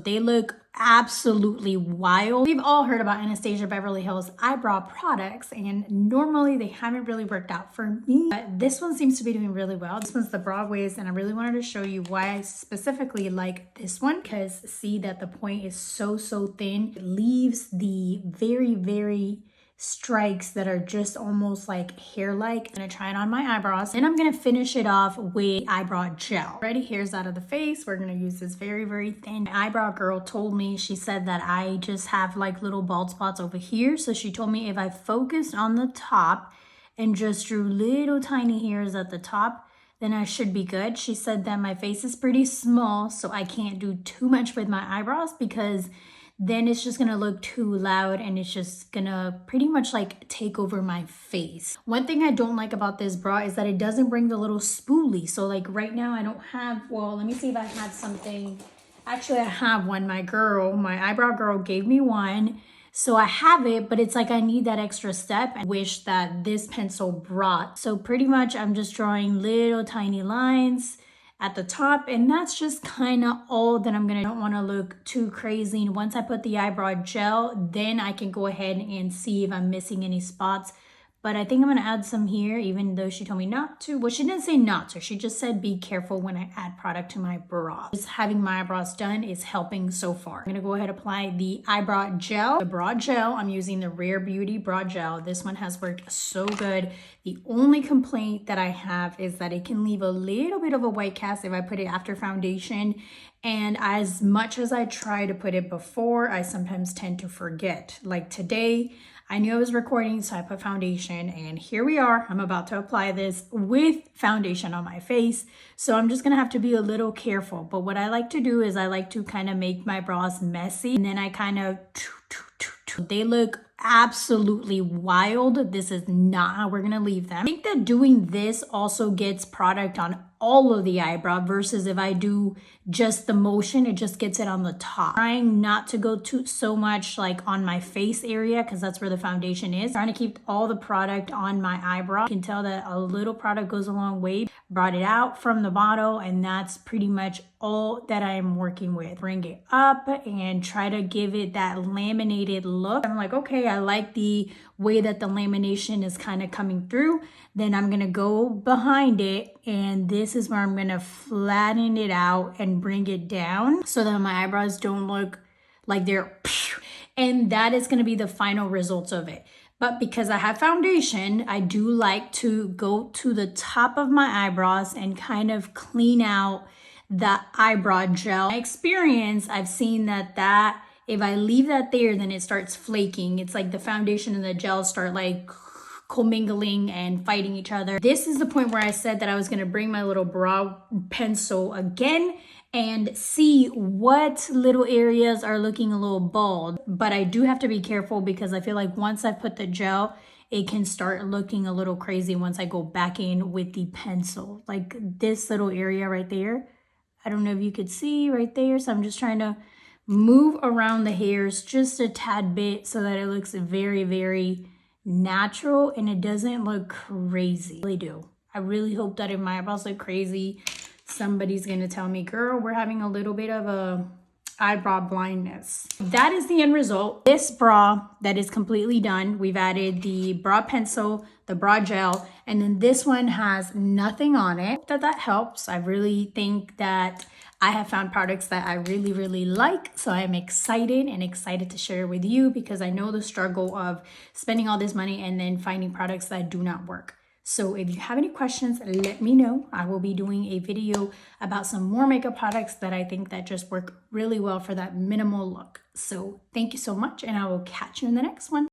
They look absolutely wild. We've all heard about Anastasia Beverly Hills eyebrow products, and normally they haven't really worked out for me, but this one seems to be doing really well. This one's the Broadways, and I really wanted to show you why I specifically like this one, because see that the point is so thin. It leaves the very strikes that are just almost like hair-like. I'm gonna try it on my eyebrows, and I'm gonna finish it off with eyebrow gel. Already hair's out of the face. We're gonna use this very thin. My eyebrow girl told me, she said that I just have like little bald spots over here, so she told me if I focused on the top and just drew little tiny hairs at the top, then I should be good. She said that my face is pretty small, so I can't do too much with my eyebrows because then it's just gonna look too loud and it's just gonna pretty much like take over my face. One thing I don't like about this bra is that it doesn't bring the little spoolie. So like right now I don't have, well, let me see if I had something. Actually, I have one. My eyebrow girl gave me one. So I have it, but it's like I need that extra step. I wish that this pencil brought. So pretty much I'm just drawing little tiny lines at the top, and that's just kind of all that I'm gonna. I don't want to look too crazy, and once I put the eyebrow gel, then I can go ahead and see if I'm missing any spots. But I think I'm gonna add some here, even though she told me not to. Well, she didn't say not to. She just said be careful when I add product to my brow. Just having my eyebrows done is helping so far. I'm gonna go ahead and apply the eyebrow gel. The brow gel, I'm using the Rare Beauty brow gel. This one has worked so good. The only complaint that I have is that it can leave a little bit of a white cast if I put it after foundation. And as much as I try to put it before, I sometimes tend to forget. Like today, I knew I was recording, so I put foundation, and here we are. I'm about to apply this with foundation on my face. So I'm just gonna have to be a little careful. But what I like to do is I like to kind of make my brows messy, and then I kind of, they look absolutely wild. This is not how we're gonna leave them. I think that doing this also gets product on all of the eyebrow versus if I do just the motion, it just gets it on the top. Trying not to go so much like on my face area because that's where the foundation is. Trying to keep all the product on my eyebrow. You can tell that a little product goes a long way. Brought it out from the bottle, and that's pretty much all that I am working with. Bring it up and try to give it that laminated look. I'm like, okay, I like the way that the lamination is kind of coming through. Then I'm gonna go behind it, and this is where I'm gonna flatten it out and bring it down so that my eyebrows don't look like they're, and that is gonna be the final results of it. But because I have foundation, I do like to go to the top of my eyebrows and kind of clean out the eyebrow gel. My experience, I've seen that if I leave that there, then it starts flaking. It's like the foundation and the gel start like commingling and fighting each other. This is the point where I said that I was gonna bring my little brow pencil again and see what little areas are looking a little bald. But I do have to be careful because I feel like once I put the gel, it can start looking a little crazy once I go back in with the pencil. Like this little area right there. I don't know if you could see right there. So I'm just trying to move around the hairs just a tad bit so that it looks very natural and it doesn't look crazy. I really do. I really hope that if my eyebrows look crazy, somebody's gonna tell me, girl, we're having a little bit of a eyebrow blindness. That is the end result. This bra that is completely done. We've added the brow pencil, the brow gel, and then this one has nothing on it. That helps. I really think that I have found products that I really like. So I'm excited to share with you because I know the struggle of spending all this money and then finding products that do not work. So if you have any questions, let me know. I will be doing a video about some more makeup products that I think that just work really well for that minimal look. So thank you so much, and I will catch you in the next one.